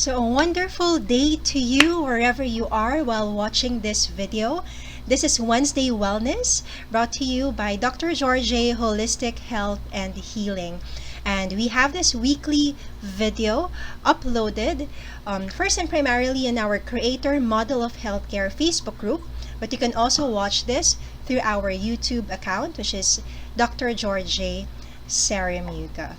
So a wonderful day to you wherever you are while watching this video. This is Wednesday Wellness brought to you by Dr. George Holistic Health and Healing. And we have this weekly video uploaded first and primarily in our Creator Model of Healthcare Facebook group, but you can also watch this through our YouTube account, which is Dr. George Saramuga.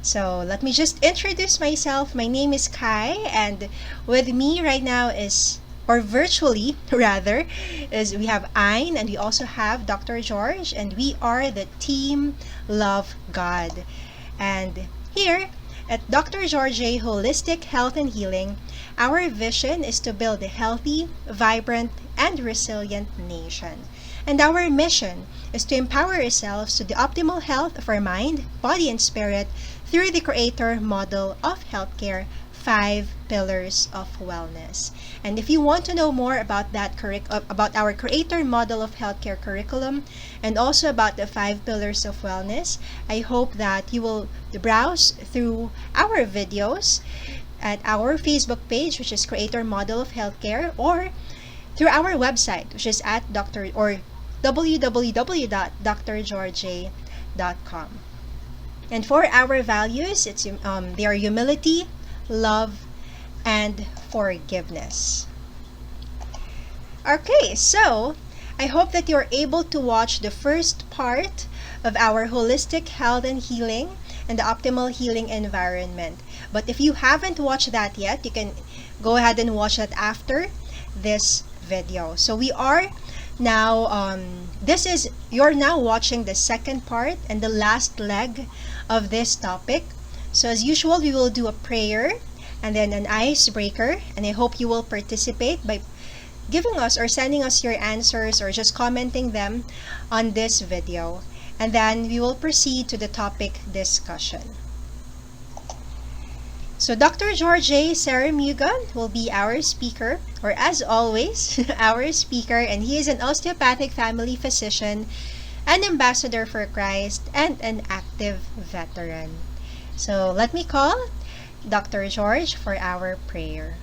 So let me just introduce myself. My name is Kai, and with me right now is, or virtually rather, is we have Ayn, and we also have Dr. George, and we are the team Love God. And here at Dr. George Holistic Health and Healing, our vision is to build a healthy, vibrant, and resilient nation. And our mission is to empower ourselves to the optimal health of our mind, body, and spirit through the Creator Model of Healthcare 5 Pillars of Wellness. And if you want to know more about about our Creator Model of Healthcare curriculum and also about the 5 Pillars of Wellness, I hope that you will browse through our videos at our Facebook page, which is Creator Model of Healthcare, or through our website, which is at www.drgeorge.com. And for our values, they are humility, love, and forgiveness. Okay, so I hope that you're able to watch the first part of our holistic health and healing and the optimal healing environment. But if you haven't watched that yet, you can go ahead and watch that after this video. So we are now you're now watching the second part and the last leg of this topic. So as usual, we will do a prayer and then an icebreaker, and I hope you will participate by giving us or sending us your answers or just commenting them on this video, and then we will proceed to the topic discussion. So Dr. George Saramuga will be our speaker, or as always, our speaker, and he is an osteopathic family physician, an ambassador for Christ, and an active veteran. So let me call Dr. George for our prayer.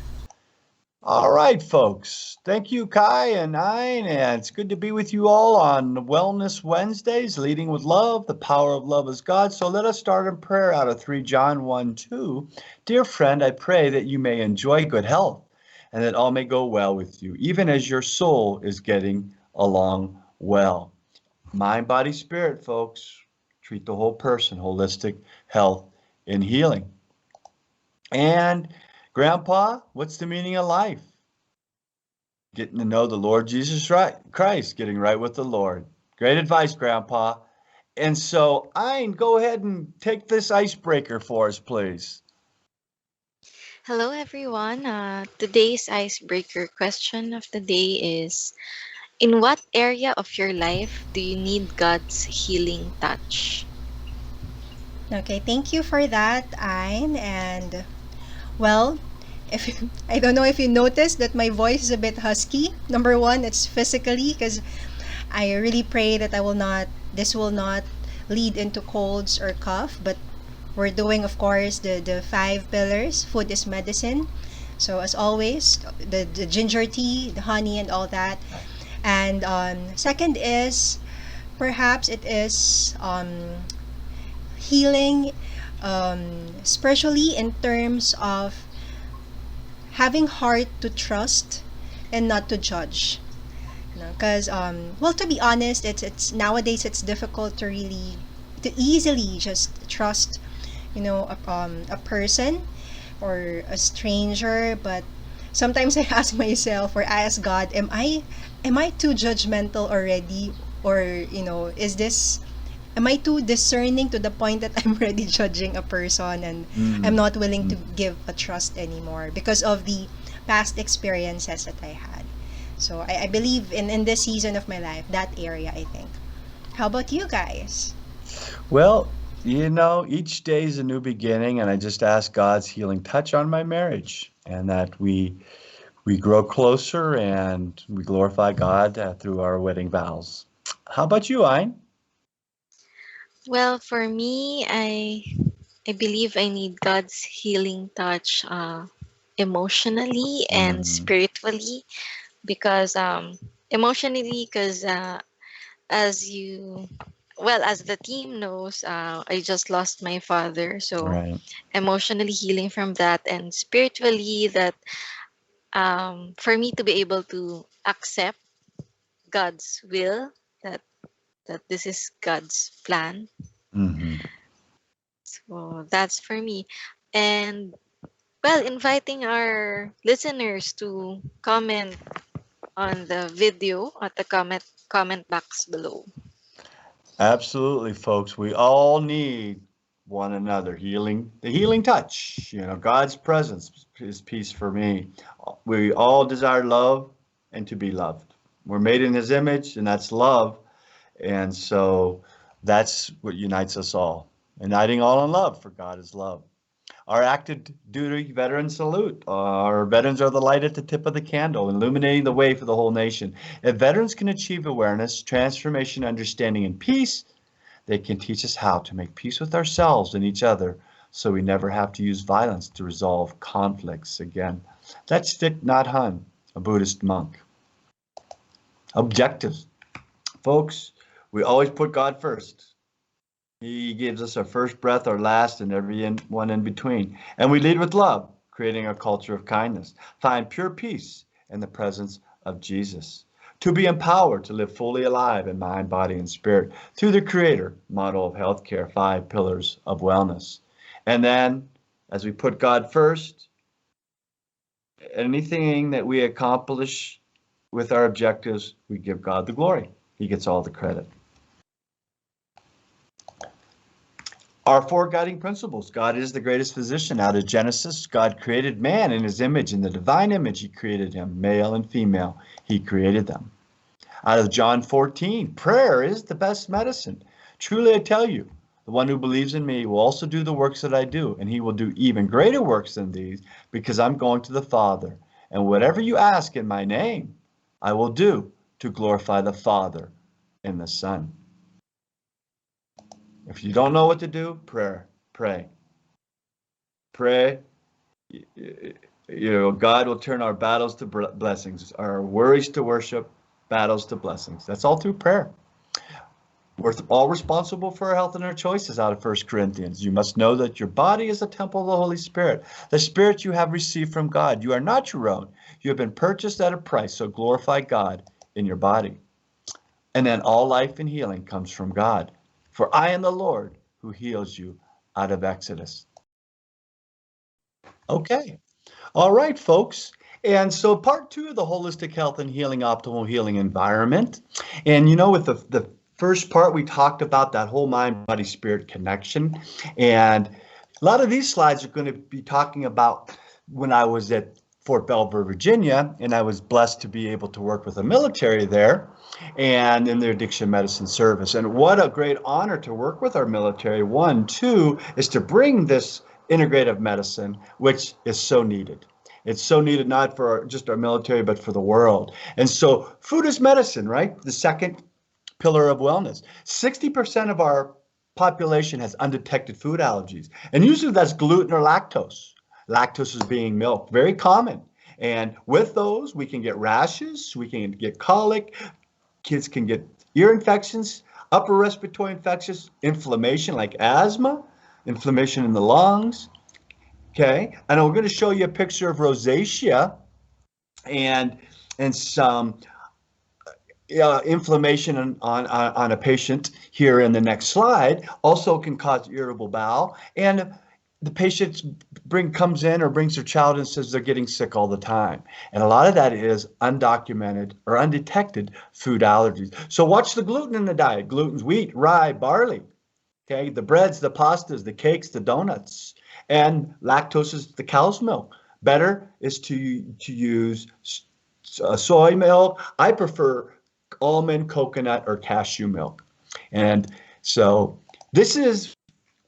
All right, folks. Thank you, Kai and Nine, and it's good to be with you all on Wellness Wednesdays, leading with love. The power of love is God. So let us start in prayer out of 3 John 1:2. Dear friend, I pray that you may enjoy good health and that all may go well with you, even as your soul is getting along well. Mind, body, spirit, folks. Treat the whole person, holistic health and healing. And Grandpa, what's the meaning of life? Getting to know the Lord Jesus Christ, getting right with the Lord. Great advice, Grandpa. And so, Ayn, go ahead and take this icebreaker for us, please. Hello, everyone. Today's icebreaker question of the day is: in what area of your life do you need God's healing touch? Okay, thank you for that, Ayn. And well, if I don't know if you noticed that my voice is a bit husky. Number one, it's physically because I really pray that this will not lead into colds or cough. But we're doing, of course, the 5 pillars. Food is medicine. So as always, the ginger tea, the honey, and all that. And second is perhaps it is healing spiritually in terms of having heart to trust and not to judge. Because well, to be honest, it's nowadays it's difficult to easily just trust a person or a stranger. But sometimes I ask myself or I ask God, am I too judgmental already, or is this, am I too discerning to the point that I'm already judging a person and I'm not willing to give a trust anymore because of the past experiences that I had? So I believe in this season of my life, that area, I think. How about you guys? Well, each day is a new beginning, and I just ask God's healing touch on my marriage, and that we grow closer and we glorify God through our wedding vows. How about you, Ayn? Well, for me, I believe I need God's healing touch emotionally and Mm-hmm. spiritually, because emotionally, because as you well, as the team knows, I just lost my father, so Right. emotionally healing from that, and spiritually that, for me to be able to accept God's will, that this is God's plan. Mm-hmm. So that's for me. And well, inviting our listeners to comment on the video at the comment box below. Absolutely, folks. We all need one another. Healing, the healing touch. You know, God's presence is peace for me. We all desire love and to be loved. We're made in His image, and that's love. And so that's what unites us all. Uniting all in love, for God is love. Our active duty veteran salute. Our veterans are the light at the tip of the candle, illuminating the way for the whole nation. If veterans can achieve awareness, transformation, understanding, and peace, they can teach us how to make peace with ourselves and each other so we never have to use violence to resolve conflicts again. That's Thich Nhat Hanh, a Buddhist monk. Objectives. Folks, we always put God first. He gives us our first breath, our last, and every one in between. And we lead with love, creating a culture of kindness. Find pure peace in the presence of Jesus. To be empowered to live fully alive in mind, body, and spirit through the Creator model of healthcare, 5 pillars of wellness. And then, as we put God first, anything that we accomplish with our objectives, we give God the glory. He gets all the credit. Our 4 guiding principles. God is the greatest physician. Out of Genesis, God created man in His image. In the divine image, He created him. Male and female, He created them. Out of John 14, prayer is the best medicine. Truly I tell you, the one who believes in me will also do the works that I do, and he will do even greater works than these, because I'm going to the Father. And whatever you ask in my name, I will do to glorify the Father and the Son. If you don't know what to do, pray. Pray. God will turn our battles to blessings, our worries to worship, battles to blessings. That's all through prayer. We're all responsible for our health and our choices out of 1 Corinthians. You must know that your body is a temple of the Holy Spirit, the Spirit you have received from God. You are not your own. You have been purchased at a price, so glorify God in your body. And then all life and healing comes from God. For I am the Lord who heals you, out of Exodus. Okay. All right, folks. And so part 2 of the holistic health and healing, optimal healing environment. And with the first part, we talked about that whole mind, body, spirit connection. And a lot of these slides are going to be talking about when I was at Fort Belvoir, Virginia, and I was blessed to be able to work with the military there and in their addiction medicine service. And what a great honor to work with our military. 1, 2 is to bring this integrative medicine, which is so needed. It's so needed not for just our military, but for the world. And so food is medicine, right? The second pillar of wellness. 60% of our population has undetected food allergies. And usually that's gluten or lactose. Lactose is being milk, very common. And with those, we can get rashes, we can get colic, kids can get ear infections, upper respiratory infections, inflammation like asthma, inflammation in the lungs. Okay, and we're going to show you a picture of rosacea and some inflammation on a patient here in the next slide. Also can cause irritable bowel, and the patient comes in or brings their child and says they're getting sick all the time. And a lot of that is undocumented or undetected food allergies. So watch the gluten in the diet. Gluten's wheat, rye, barley. Okay, the breads, the pastas, the cakes, the donuts, and lactose is the cow's milk. Better is to use soy milk. I prefer almond, coconut, or cashew milk. And so this is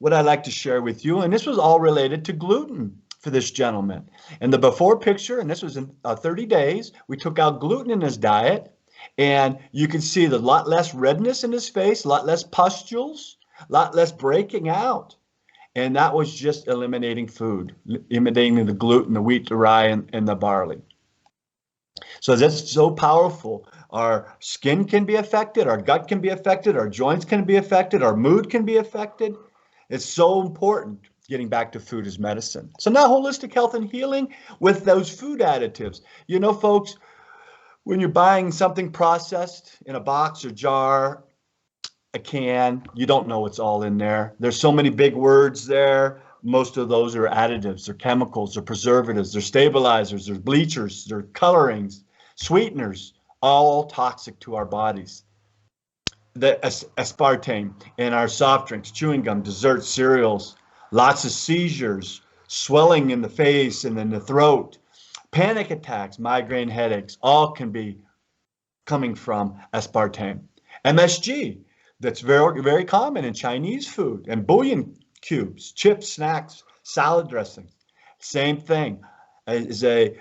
what I'd like to share with you. And this was all related to gluten for this gentleman. And the before picture, and this was in 30 days, we took out gluten in his diet. And you can see the lot less redness in his face, a lot less pustules, a lot less breaking out. And that was just eliminating food, eliminating the gluten, the wheat, the rye, and the barley. So that's so powerful. Our skin can be affected, our gut can be affected, our joints can be affected, our mood can be affected. It's so important getting back to food as medicine. So now holistic health and healing with those food additives. You know, folks, when you're buying something processed in a box or jar, a can, you don't know what's all in there. There's so many big words there. Most of those are additives, they're chemicals, they're preservatives, they're stabilizers, they're bleachers, they're colorings, sweeteners, all toxic to our bodies. The aspartame in our soft drinks, chewing gum, desserts, cereals, lots of seizures, swelling in the face and in the throat, panic attacks, migraine headaches, all can be coming from aspartame. MSG, that's very, very common in Chinese food, and bouillon cubes, chips, snacks, salad dressings. Same thing. As a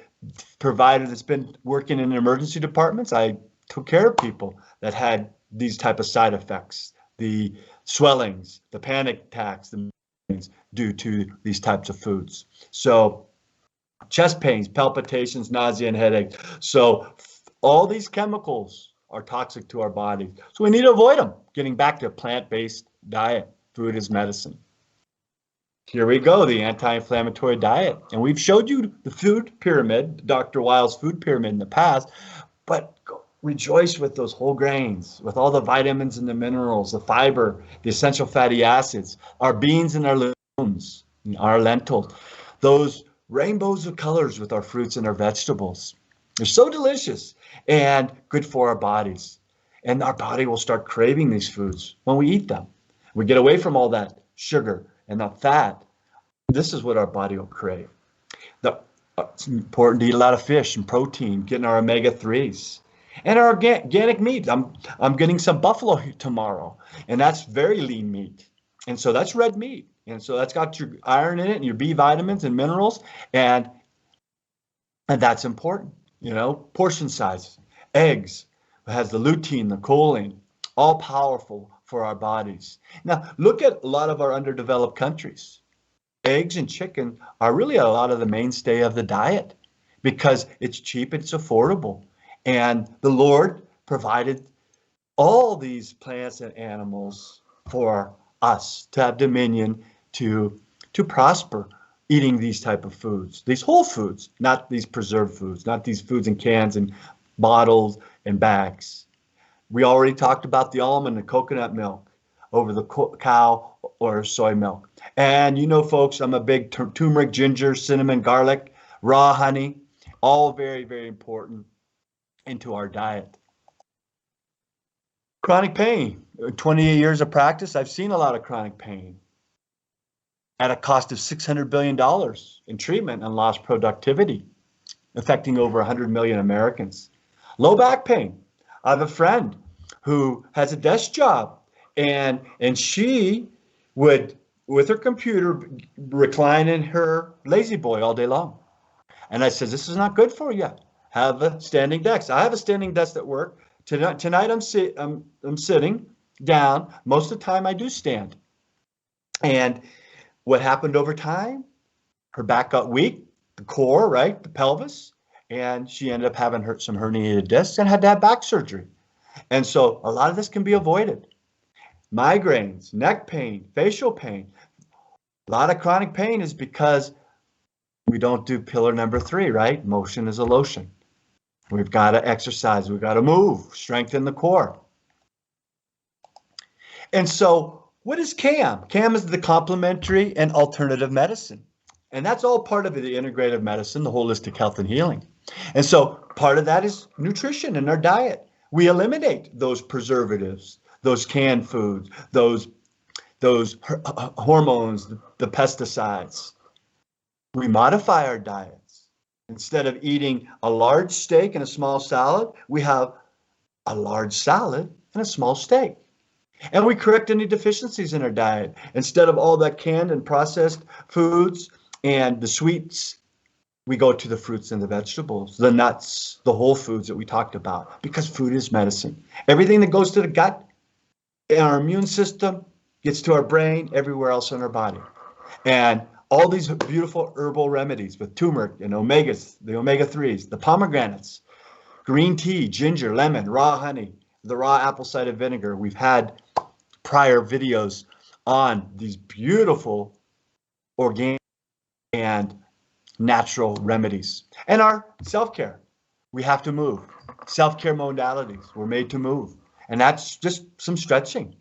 provider that's been working in emergency departments, I took care of people that had these type of side effects, the swellings, the panic attacks, the due to these types of foods. So chest pains, palpitations, nausea, and headaches. So all these chemicals are toxic to our bodies. So we need to avoid them. Getting back to a plant-based diet, food is medicine. Here we go, the anti-inflammatory diet. And we've showed you the food pyramid, Dr. Weil's food pyramid in the past, but rejoice with those whole grains, with all the vitamins and the minerals, the fiber, the essential fatty acids, our beans and our legumes, our lentils, those rainbows of colors with our fruits and our vegetables. They're so delicious and good for our bodies. And our body will start craving these foods when we eat them. We get away from all that sugar and that fat. This is what our body will crave. It's important to eat a lot of fish and protein, getting our omega-3s. And our organic meat. I'm getting some buffalo tomorrow, and that's very lean meat. And so that's red meat. And so that's got your iron in it and your B vitamins and minerals, and that's important. You know, portion size, eggs, it has the lutein, the choline, all powerful for our bodies. Now, look at a lot of our underdeveloped countries. Eggs and chicken are really a lot of the mainstay of the diet because it's cheap, it's affordable. And the Lord provided all these plants and animals for us to have dominion, to prosper eating these type of foods, these whole foods, not these preserved foods, not these foods in cans and bottles and bags. We already talked about the almond and coconut milk over the cow or soy milk. And you know, folks, I'm a big turmeric, ginger, cinnamon, garlic, raw honey, all very, very important into our diet. Chronic pain. 28 years of practice, I've seen a lot of chronic pain at a cost of $600 billion in treatment and lost productivity, affecting over 100 million Americans. Low back pain. I have a friend who has a desk job, and she would, with her computer, recline in her lazy boy all day long. And I said, this is not good for you. Have a standing desk. I have a standing desk at work. Tonight I'm sitting down. Most of the time I do stand. And what happened over time? Her back got weak, the core, right, the pelvis, and she ended up having some herniated discs and had to have back surgery. And so a lot of this can be avoided. Migraines, neck pain, facial pain. A lot of chronic pain is because we don't do pillar number 3, right? Motion is a lotion. We've got to exercise. We've got to move, strengthen the core. And so what is CAM? CAM is the complementary and alternative medicine. And that's all part of the integrative medicine, the holistic health and healing. And so part of that is nutrition in our diet. We eliminate those preservatives, those canned foods, those hormones, the pesticides. We modify our diets. Instead of eating a large steak and a small salad, we have a large salad and a small steak. And we correct any deficiencies in our diet. Instead of all that canned and processed foods and the sweets, we go to the fruits and the vegetables, the nuts, the whole foods that we talked about, because food is medicine. Everything that goes to the gut and our immune system gets to our brain, everywhere else in our body. And all these beautiful herbal remedies with turmeric and omegas, the omega-3s, the pomegranates, green tea, ginger, lemon, raw honey, the raw apple cider vinegar. We've had prior videos on these beautiful organic and natural remedies. And our self-care. We have to move. Self-care modalities. We're made to move. And that's just some stretching.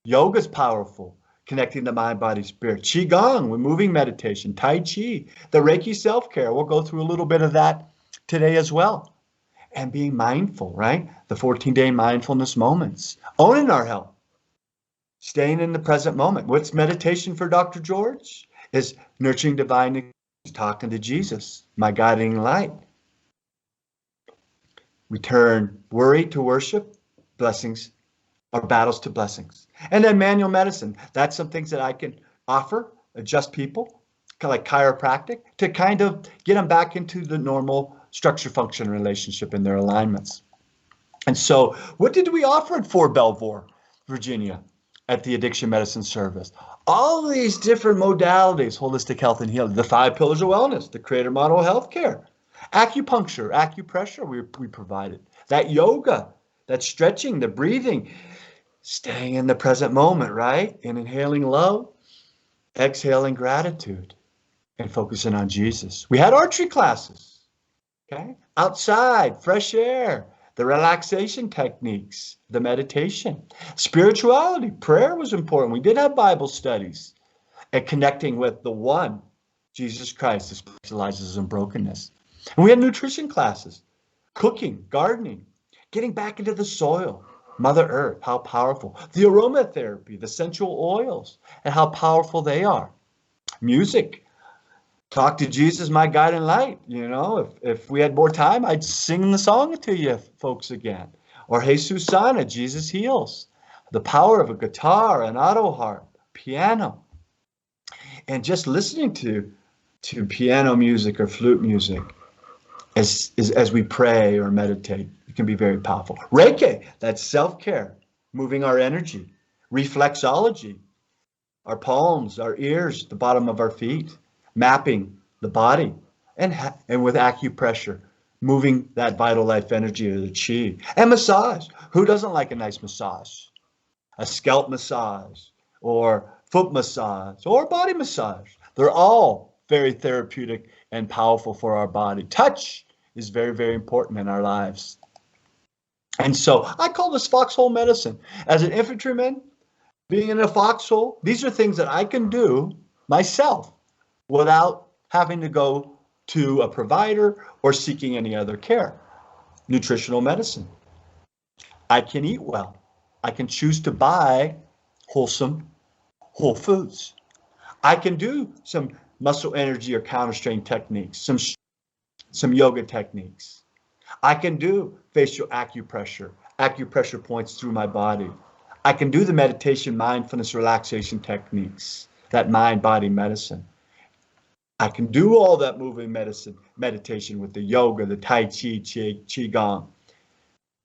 Yoga's powerful, connecting the mind, body, spirit. Qigong, with moving meditation. Tai Chi, the Reiki self-care. We'll go through a little bit of that today as well. And being mindful, right? The 14-day mindfulness moments. Owning our health. Staying in the present moment. What's meditation for Dr. George? Is nurturing divine, talking to Jesus, my guiding light. We turn worry to worship, blessings, or battles to blessings. And then manual medicine. That's some things that I can offer, adjust people, kind of like chiropractic, to kind of get them back into the normal structure function relationship in their alignments. And so what did we offer at Fort Belvoir, Virginia, at the Addiction Medicine Service? All these different modalities, holistic health and healing, the 5 pillars of wellness, the creator model of healthcare, acupuncture, acupressure we provided, that yoga, that stretching, the breathing, staying in the present moment, right? And inhaling love, exhaling gratitude, and focusing on Jesus. We had archery classes, okay? Outside, fresh air, the relaxation techniques, the meditation, spirituality, prayer was important. We did have Bible studies and connecting with the one, Jesus Christ, who specializes in brokenness. And we had nutrition classes, cooking, gardening, getting back into the soil, Mother Earth, how powerful. The aromatherapy, the essential oils, and how powerful they are. Music, talk to Jesus, my guide and light. You know, if we had more time, I'd sing the song to you folks again. Or Jesus Sana, Jesus heals. The power of a guitar, an auto harp, piano. And just listening to piano music or flute music as we pray or meditate, it can be very powerful. Reiki, that's self-care, moving our energy. Reflexology, our palms, our ears, the bottom of our feet, mapping the body, and with acupressure, moving that vital life energy or the chi. And massage. Who doesn't like a nice massage? A scalp massage or foot massage or body massage. They're all very therapeutic and powerful for our body. Touch is very, very important in our lives. And so I call this foxhole medicine. As an infantryman, being in a foxhole, these are things that I can do myself without having to go to a provider or seeking any other care. Nutritional medicine. I can eat well. I can choose to buy wholesome, whole foods. I can do some muscle energy or counter strain techniques, some yoga techniques. I can do facial acupressure points through my body. I can do the meditation, mindfulness, relaxation techniques, that mind-body medicine. I can do all that moving meditation with the yoga, the Tai Chi, Qigong,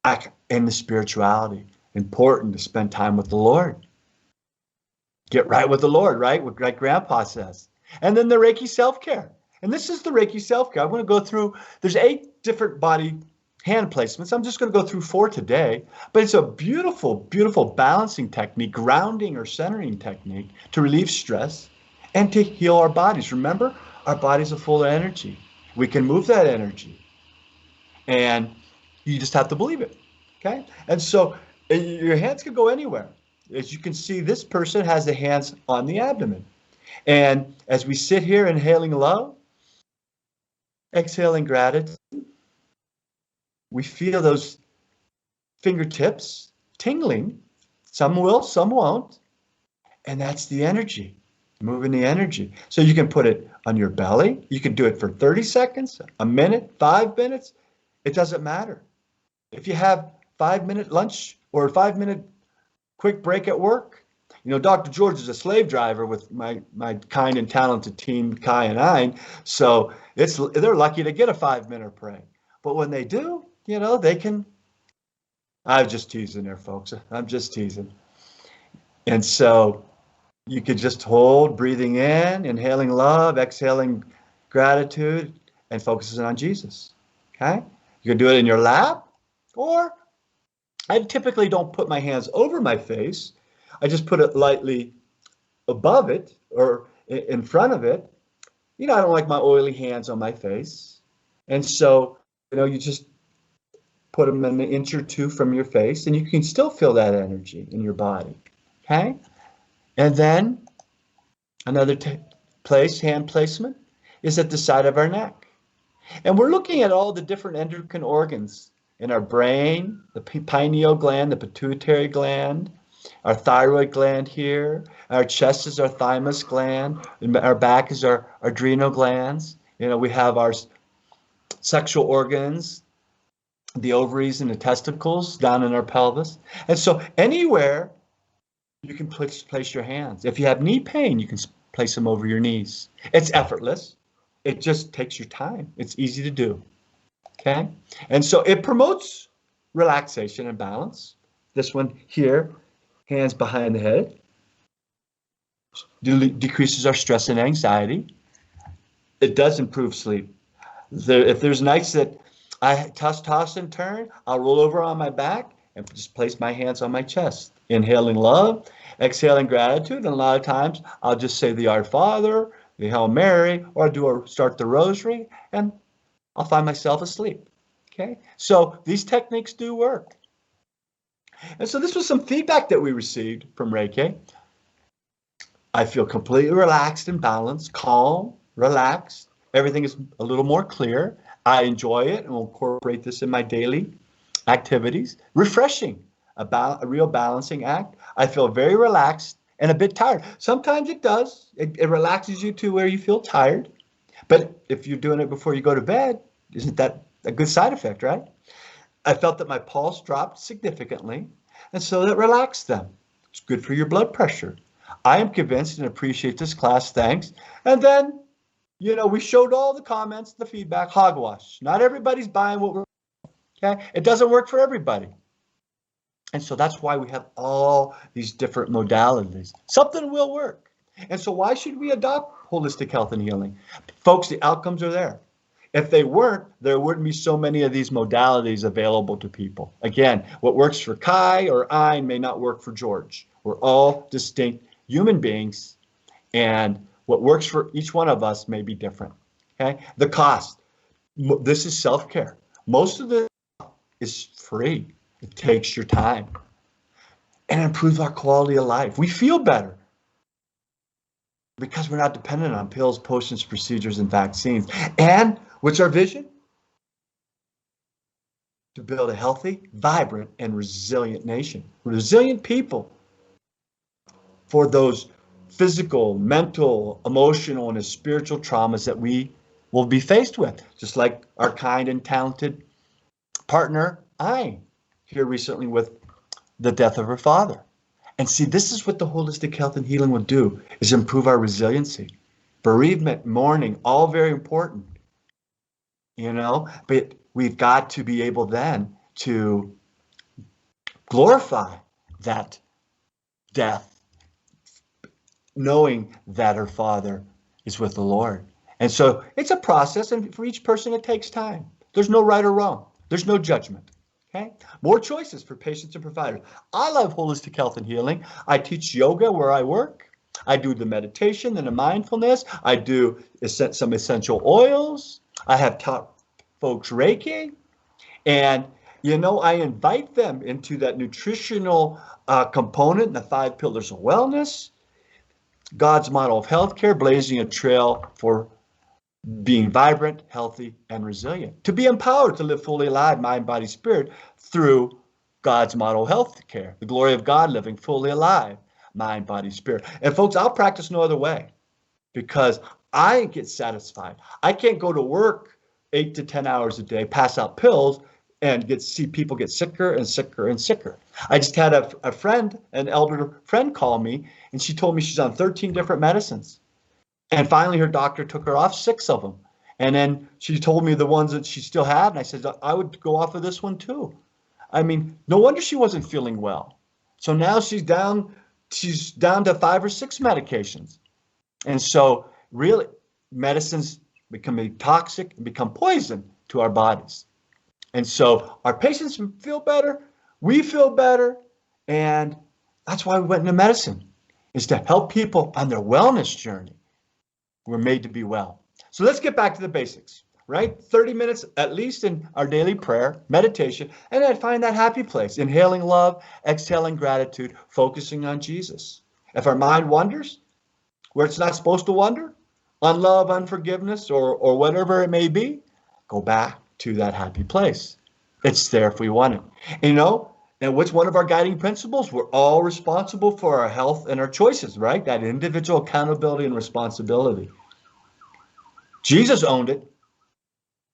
and the spirituality. Important to spend time with the Lord. Get right with the Lord, right? Like Grandpa says. And then the Reiki self-care. And this is the Reiki self-care. I'm going to go through, there's 8 different body hand placements. I'm just going to go through 4 today. But it's a beautiful, beautiful balancing technique, grounding or centering technique to relieve stress and to heal our bodies. Remember, our bodies are full of energy. We can move that energy. And you just have to believe it. Okay? And so your hands can go anywhere. As you can see, this person has the hands on the abdomen. And as we sit here inhaling love, exhaling gratitude, we feel those fingertips tingling. Some will, some won't. And that's the energy, moving the energy. So you can put it on your belly. You can do it for 30 seconds, a minute, 5 minutes. It doesn't matter. If you have 5-minute lunch or a 5-minute quick break at work. You know, Dr. George is a slave driver with my kind and talented team, Kai and I. So they're lucky to get a 5-minute break. But when they do, you know, they can. I'm just teasing there, folks. I'm just teasing. And so You could just hold, breathing in, inhaling love, exhaling gratitude, and focusing on Jesus. Okay? You can do it in your lap, or I typically don't put my hands over my face. I just put it lightly above it or in front of it. I don't like my oily hands on my face. And so, you just put them an inch or two from your face, and you can still feel that energy in your body. Okay? And then another place, hand placement, is at the side of our neck. And we're looking at all the different endocrine organs in our brain, the pineal gland, the pituitary gland, our thyroid gland here. Our chest is our thymus gland. And our back is our adrenal glands. We have our sexual organs, the ovaries and the testicles down in our pelvis. And so anywhere you can place your hands. If you have knee pain, you can place them over your knees. It's effortless. It just takes your time. It's easy to do. Okay? And so it promotes relaxation and balance. This one here, hands behind the head, decreases our stress and anxiety. It does improve sleep. If there's nights that I toss and turn, I'll roll over on my back and just place my hands on my chest, inhaling love, exhaling gratitude. And a lot of times I'll just say the Our Father, the Hail Mary, or start the rosary, and I'll find myself asleep. Okay? So these techniques do work. And so this was some feedback that we received from Reiki. I feel completely relaxed and balanced, calm, relaxed. Everything is a little more clear. I enjoy it and will incorporate this in my daily activities. Refreshing, a real balancing act. I feel very relaxed and a bit tired. Sometimes it does. It relaxes you to where you feel tired. But if you're doing it before you go to bed, isn't that a good side effect, right? I felt that my pulse dropped significantly, and so that relaxed them. It's good for your blood pressure. I am convinced and appreciate this class. Thanks. And then, we showed all the comments, the feedback, hogwash. Not everybody's buying what we're, okay? It doesn't work for everybody. And so that's why we have all these different modalities. Something will work. And so why should we adopt holistic health and healing? Folks, the outcomes are there. If they weren't, there wouldn't be so many of these modalities available to people. Again, what works for Kai or I may not work for George. We're all distinct human beings, and what works for each one of us may be different. Okay? The cost. This is self-care. Most of this is free. It takes your time and improves our quality of life. We feel better because we're not dependent on pills, potions, procedures, and vaccines. And what's our vision? To build a healthy, vibrant, and resilient nation. Resilient people for those physical, mental, emotional, and spiritual traumas that we will be faced with. Just like our kind and talented partner, I, here recently with the death of her father. And see, this is what the holistic health and healing will do, is improve our resiliency. Bereavement, mourning, all very important, but we've got to be able then to glorify that death, knowing that her father is with the Lord. And so it's a process, and for each person it takes time. There's no right or wrong. There's no judgment. Okay? More choices for patients and providers. I love holistic health and healing. I teach yoga where I work. I do the meditation and the mindfulness. I do some essential oils. I have taught folks Reiki. And, I invite them into that nutritional component, the 5 pillars of wellness, God's model of healthcare, blazing a trail for being vibrant, healthy, and resilient. To be empowered to live fully alive, mind, body, spirit, through God's model of healthcare, the glory of God, living fully alive, mind, body, spirit. And folks, I'll practice no other way because I get satisfied. I can't go to work 8 to 10 hours a day, pass out pills, and see people get sicker and sicker and sicker. I just had a friend, an elder friend, call me, and she told me she's on 13 different medicines. And finally, her doctor took her off 6 of them. And then she told me the ones that she still had. And I said, I would go off of this one too. I mean, no wonder she wasn't feeling well. So now she's down she's down to 5 or 6 medications. And so really, medicines become toxic and become poison to our bodies. And so our patients feel better, we feel better, and that's why we went into medicine, is to help people on their wellness journey. We're made to be well. So let's get back to the basics, right? 30 minutes at least in our daily prayer, meditation, and then find that happy place, inhaling love, exhaling gratitude, focusing on Jesus. If our mind wanders where it's not supposed to wander, on love, unforgiveness, or whatever it may be, go back to that happy place. It's there if we want it. And what's one of our guiding principles? We're all responsible for our health and our choices, right? That individual accountability and responsibility. Jesus owned it.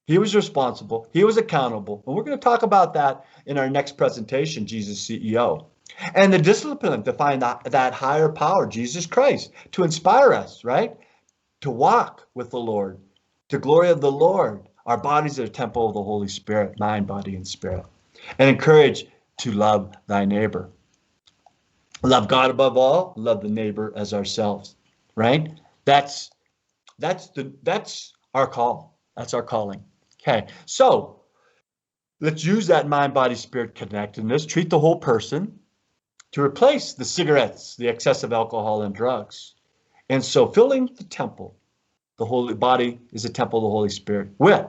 He was responsible. He was accountable. And we're going to talk about that in our next presentation, Jesus CEO. And the discipline to find that higher power, Jesus Christ, to inspire us, right? To walk with the Lord, to glory of the Lord. Our bodies are a temple of the Holy Spirit, mind, body, and spirit. And encourage to love thy neighbor. Love God above all, love the neighbor as ourselves, right? That's our call. That's our calling. Okay, so let's use that mind, body, spirit connectedness, treat the whole person to replace the cigarettes, the excessive alcohol and drugs. And so filling the temple, the holy body is a temple of the Holy Spirit with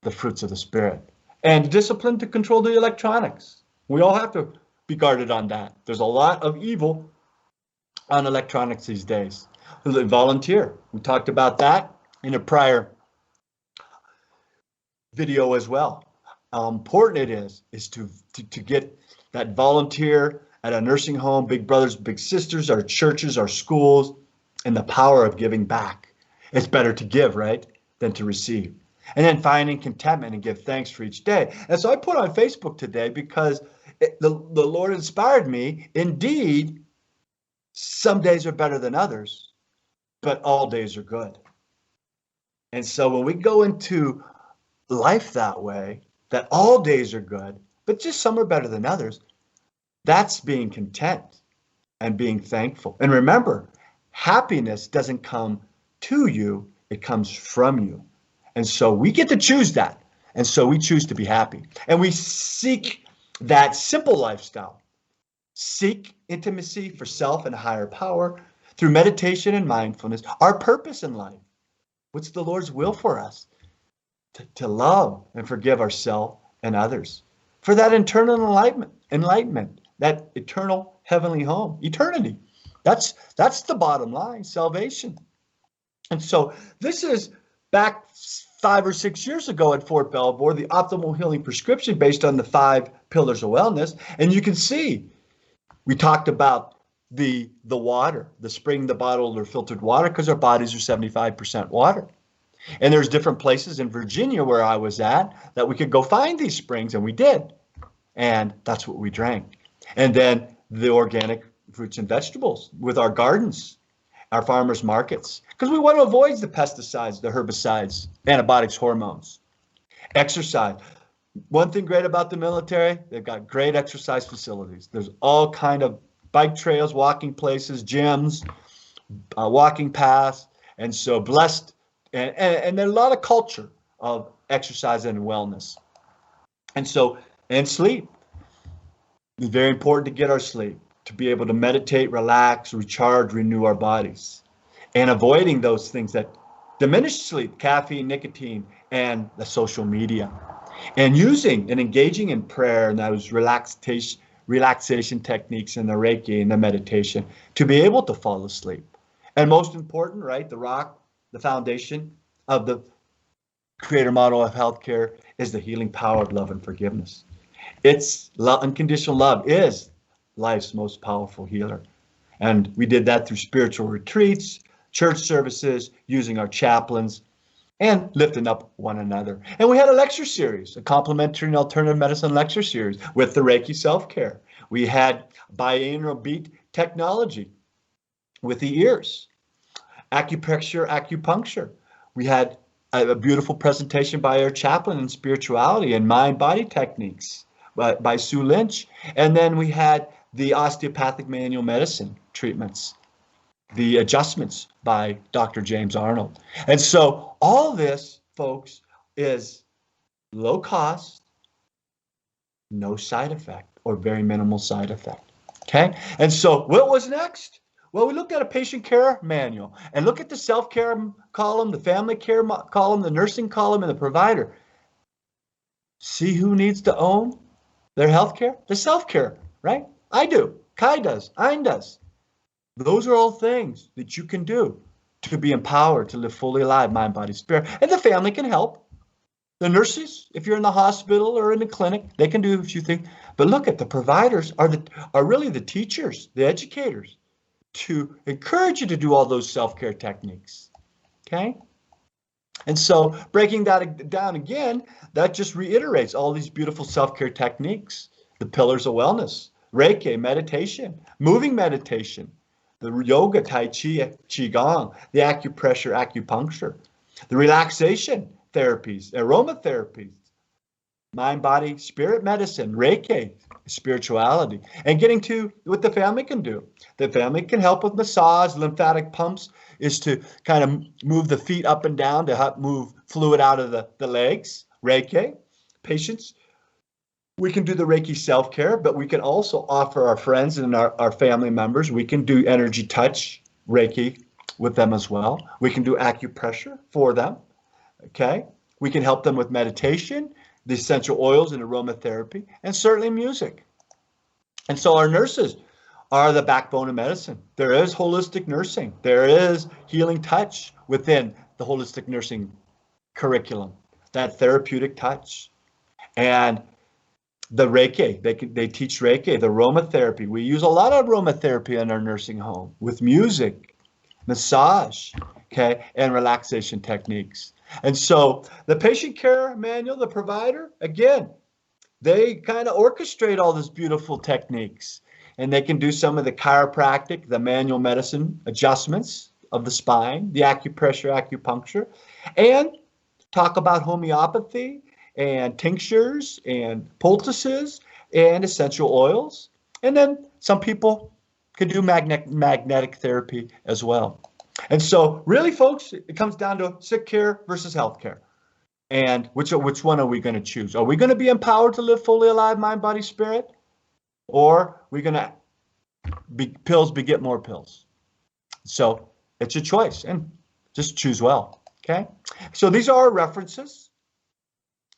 the fruits of the Spirit. And discipline to control the electronics. We all have to be guarded on that. There's a lot of evil on electronics these days. Volunteer. We talked about that in a prior video as well. How important it is to get that volunteer at a nursing home, big brothers, big sisters, our churches, our schools, and the power of giving back. It's better to give, right, than to receive. And then finding contentment and give thanks for each day. And so I put on Facebook today because the Lord inspired me. Indeed, some days are better than others, but all days are good. And so when we go into life that way, that all days are good, but just some are better than others, that's being content and being thankful. And remember, happiness doesn't come to you, it comes from you. And so we get to choose that. And so we choose to be happy. And we seek that simple lifestyle. Seek intimacy for self and higher power through meditation and mindfulness. Our purpose in life. What's the Lord's will for us? To love and forgive ourselves and others. For that internal enlightenment, that eternal heavenly home, eternity. That's the bottom line, salvation. And so this is back 5 or 6 years ago at Fort Belvoir, the optimal healing prescription based on the 5 pillars of wellness. And you can see, we talked about the water, the spring, the bottled or filtered water, because our bodies are 75% water. And there's different places in Virginia where I was at that we could go find these springs, and we did. And that's what we drank. And then the organic fruits and vegetables with our gardens, our farmers markets, because we want to avoid the pesticides, the herbicides, antibiotics, hormones. Exercise. One thing great about the military, they've got great exercise facilities. There's all kind of bike trails, walking places, gyms, walking paths. And so blessed, and there's a lot of culture of exercise and wellness. And sleep. It's very important to get our sleep, to be able to meditate, relax, recharge, renew our bodies. And avoiding those things that diminish sleep, caffeine, nicotine, and the social media. And using and engaging in prayer and those relaxation techniques and the Reiki and the meditation to be able to fall asleep. And most important, right, the rock, the foundation of the creator model of healthcare is the healing power of love and forgiveness. It's unconditional love is life's most powerful healer. And we did that through spiritual retreats, church services, using our chaplains, and lifting up one another. And we had a lecture series, a complementary and alternative medicine lecture series with the Reiki self-care. We had binaural beat technology with the ears, acupuncture. We had a beautiful presentation by our chaplain in spirituality and mind-body techniques by Sue Lynch. And then we had the osteopathic manual medicine treatments, the adjustments by Dr. James Arnold. And so all this, folks, is low cost, no side effect, or very minimal side effect. Okay? And so what was next? Well, we looked at a patient care manual and look at the self-care column, the family care column, the nursing column, and the provider. See who needs to own their healthcare? The self-care, right? I do. Kai does. Ein does. Those are all things that you can do to be empowered to live fully alive, mind, body, spirit. And the family can help. The nurses, if you're in the hospital or in the clinic, they can do a few things. But look at the providers are really the teachers, the educators, to encourage you to do all those self-care techniques. Okay? And so breaking that down again, that just reiterates all these beautiful self-care techniques, the pillars of wellness, Reiki, meditation, moving meditation, the yoga, Tai Chi, Qigong, the acupressure, acupuncture, the relaxation therapies, aromatherapies, mind, body, spirit medicine, Reiki, spirituality, and getting to what the family can do. The family can help with massage, lymphatic pumps is to kind of move the feet up and down to help move fluid out of the legs, Reiki. Patients, we can do the Reiki self-care, but we can also offer our friends and our family members, we can do energy touch, Reiki with them as well. We can do acupressure for them, okay? We can help them with meditation, the essential oils and aromatherapy, and certainly music. And so our nurses are the backbone of medicine. There is holistic nursing. There is healing touch within the holistic nursing curriculum, that therapeutic touch. And the Reiki, they teach Reiki, the aromatherapy. We use a lot of aromatherapy in our nursing home with music, massage, okay, and relaxation techniques. And so the patient care manual, the provider, again, they kind of orchestrate all these beautiful techniques, and they can do some of the chiropractic, the manual medicine adjustments of the spine, the acupressure, acupuncture, and talk about homeopathy and tinctures and poultices and essential oils. And then some people can do magnetic therapy as well. And so really, folks, it comes down to sick care versus health care. And which one are we going to choose? Are we going to be empowered to live fully alive, mind, body, spirit? Or are we going to get more pills? So it's a choice, and just choose well, okay? So these are our references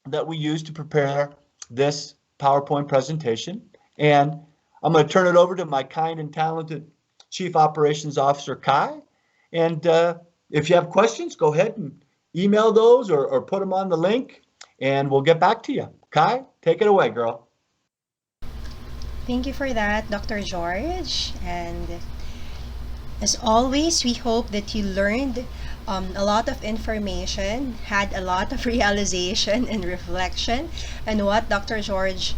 that we use to prepare this PowerPoint presentation. And I'm going to turn it over to my kind and talented Chief Operations Officer, Kai. And if you have questions, go ahead and email those or put them on the link, and we'll get back to you. Kai, take it away, girl. Thank you for that, Dr. George. And as always, we hope that you learned a lot of information, had a lot of realization and reflection on what Dr. George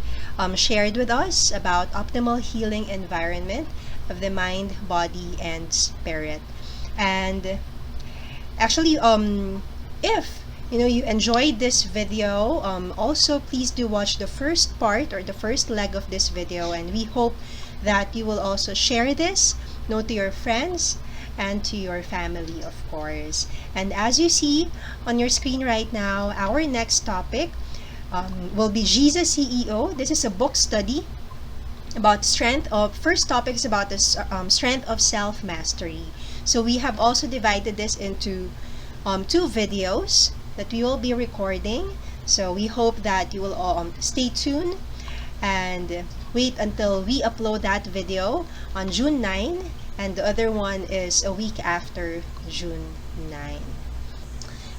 shared with us about optimal healing environment of the mind, body, and spirit. And actually, if you enjoyed this video, also please do watch the first part or the first leg of this video, and we hope that you will also share this to your friends and to your family, of course. And as you see on your screen right now, our next topic will be Jesus CEO. This is a book study about first topic is about the strength of self-mastery. So we have also divided this into 2 videos that we will be recording. So we hope that you will stay tuned and wait until we upload that video on June 9, and the other one is a week after June 9.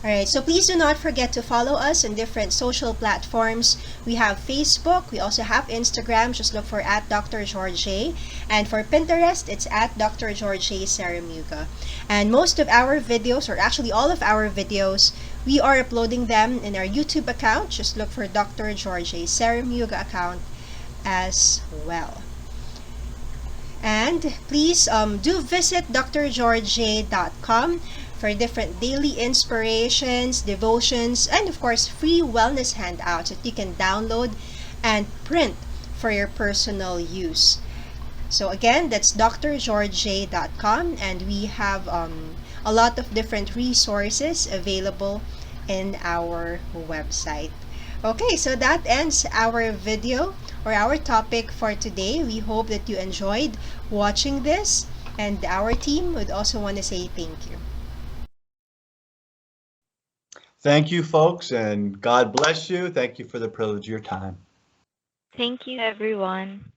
Alright, so please do not forget to follow us on different social platforms. We have Facebook, we also have Instagram, just look for @Dr. George A. And for Pinterest, it's @Dr. George A. Saramuga. And most of our videos, or actually all of our videos, we are uploading them in our YouTube account. Just look for Dr. George A. Saramuga account as well. And please do visit drgeorgej.com for different daily inspirations, devotions, and of course free wellness handouts that you can download and print for your personal use. So again, that's drgeorge.com, and we have a lot of different resources available in our website. Okay, so that ends our video or our topic for today. We hope that you enjoyed watching this, and our team would also want to say thank you. Thank you, folks, and God bless you. Thank you for the privilege of your time. Thank you, everyone.